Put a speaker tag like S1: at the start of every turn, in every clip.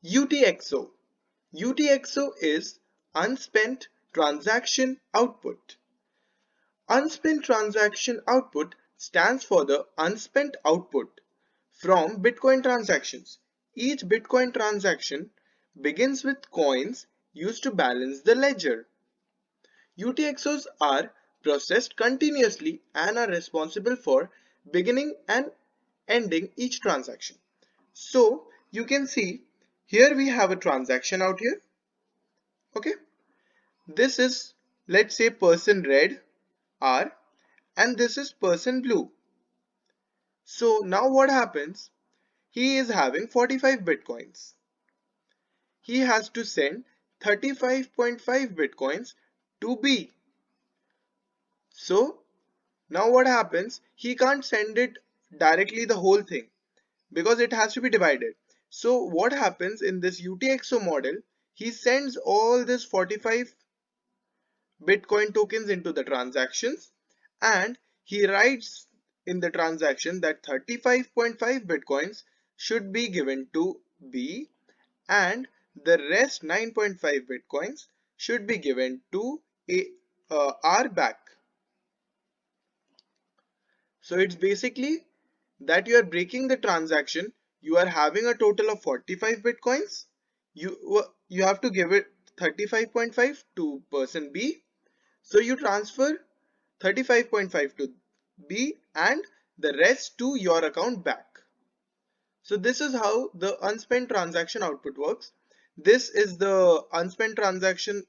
S1: UTXO. UTXO is unspent transaction output. Unspent transaction output stands for the unspent output from Bitcoin transactions. Each Bitcoin transaction begins with coins used to balance the ledger. UTXOs are processed continuously and are responsible for beginning and ending each transaction. So you can see here we have a transaction out here. Okay, this is, let's say, person red R, and this is person blue. So now what happens? He is having 45 bitcoins. He has to send 35.5 bitcoins to B. So now what happens? He can't send it directly the whole thing because it has to be divided. So what happens in this UTXO model? He sends all this 45 Bitcoin tokens into the transactions, and he writes in the transaction that 35.5 Bitcoins should be given to B and the rest 9.5 Bitcoins should be given to R back. So it's basically that you are breaking the transaction. You are having a total of 45 Bitcoins. You have to give it 35.5 to person B. So you transfer 35.5 to B and the rest to your account back. So this is how the unspent transaction output works. This is the unspent transaction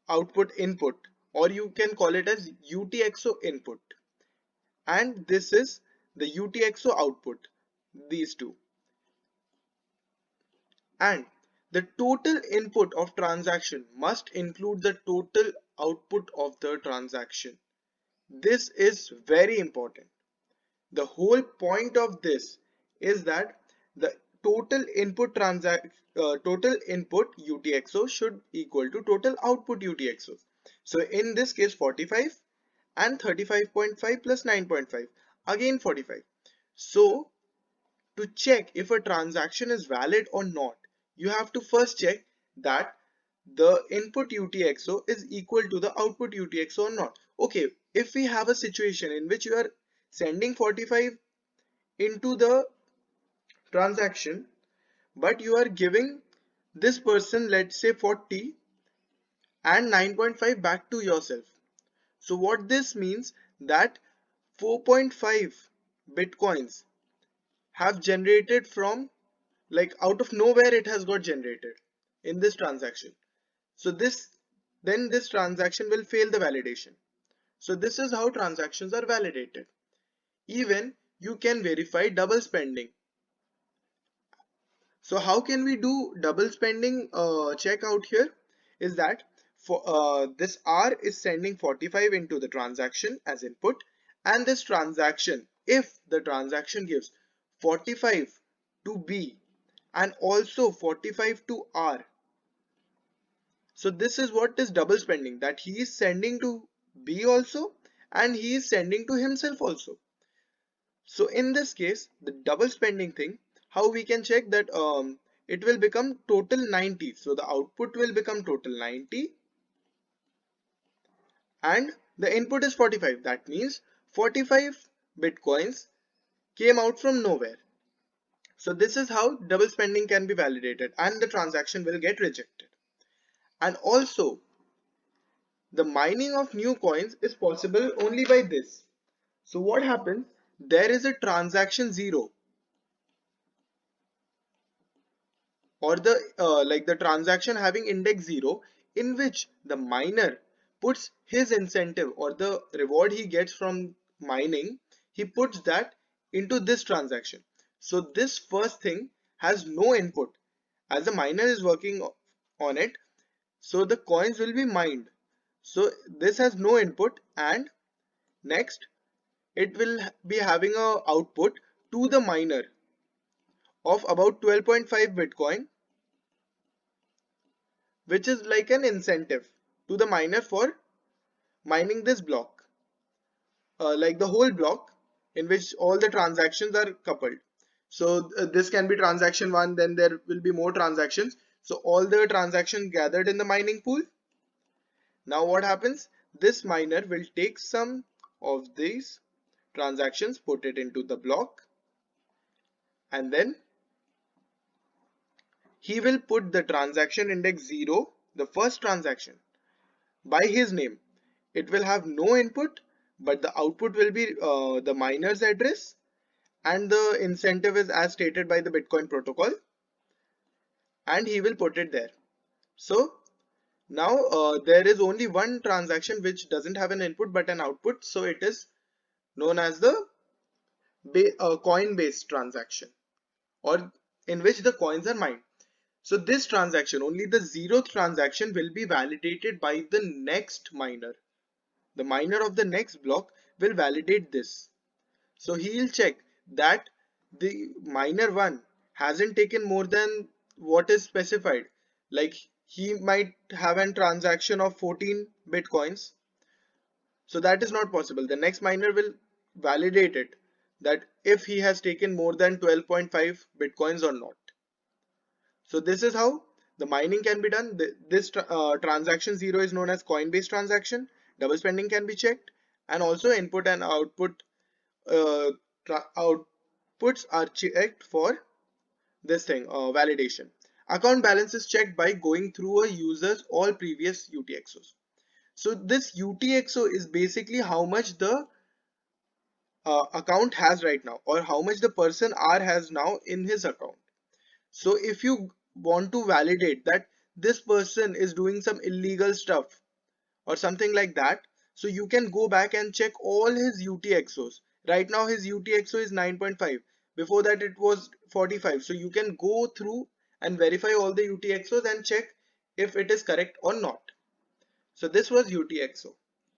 S1: output input, or you can call it as UTXO input. And this is the UTXO output, these two. And the total input of transaction must include the total output of the transaction. This is very important. The whole point of this is that the total input UTXO should equal to total output UTXO. So in this case 45 and 35.5 plus 9.5, again 45. So to check if a transaction is valid or not, you have to first check that the input UTXO is equal to the output UTXO or not. Okay, if we have a situation in which you are sending 45 into the transaction, but you are giving this person, let's say 40 and 9.5 back to yourself. So what this means, that 4.5 bitcoins have generated from, like, out of nowhere it has got generated in this transaction. So this transaction will fail the validation. So this is how transactions are validated. Even you can verify double spending. So how can we do double spending check out here? Is that for this R is sending 45 into the transaction as input, and this transaction, if the transaction gives 45 to B and also 45 to R, so this is what is double spending, that he is sending to B also and he is sending to himself also. So in this case, the double spending thing, how we can check that it will become total 90. So the output will become total 90 and the input is 45. That means 45 bitcoins came out from nowhere. So this is how double spending can be validated and the transaction will get rejected. And also the mining of new coins is possible only by this. So what happens? There is a transaction 0, or the like the transaction having index 0, in which the miner puts his incentive or the reward he gets from mining, he puts that into this transaction. So this first thing has no input as the miner is working on it. So the coins will be mined. So this has no input, and next it will be having a output to the miner of about 12.5 Bitcoin, which is like an incentive to the miner for mining this block, like the whole block in which all the transactions are coupled. So this can be transaction 1, then there will be more transactions. So all the transactions gathered in the mining pool. Now what happens? This miner will take some of these transactions, put it into the block, and then he will put the transaction index 0, the first transaction, by his name. It will have no input, but the output will be the miner's address, and the incentive is as stated by the Bitcoin protocol, and he will put it there. So now there is only one transaction which doesn't have an input but an output, so it is known as the coin based transaction, or in which the coins are mined. So this transaction, only the 0th transaction, will be validated by the next miner. The miner of the next block will validate this. So he'll check that the miner 1 hasn't taken more than what is specified. Like he might have a transaction of 14 bitcoins. So that is not possible. The next miner will validate it, that if he has taken more than 12.5 bitcoins or not. So this is how the mining can be done. This transaction 0 is known as coin-based transaction. Double spending can be checked, and also input and output outputs are checked for this thing, validation. Account balance is checked by going through a user's all previous UTXOs. So this UTXO is basically how much the account has right now, or how much the person R has now in his account. So if you want to validate that this person is doing some illegal stuff or something like that, so you can go back and check all his UTXOs. Right now his UTXO is 9.5. Before that it was 45. So you can go through and verify all the UTXOs and check if it is correct or not. So this was UTXO.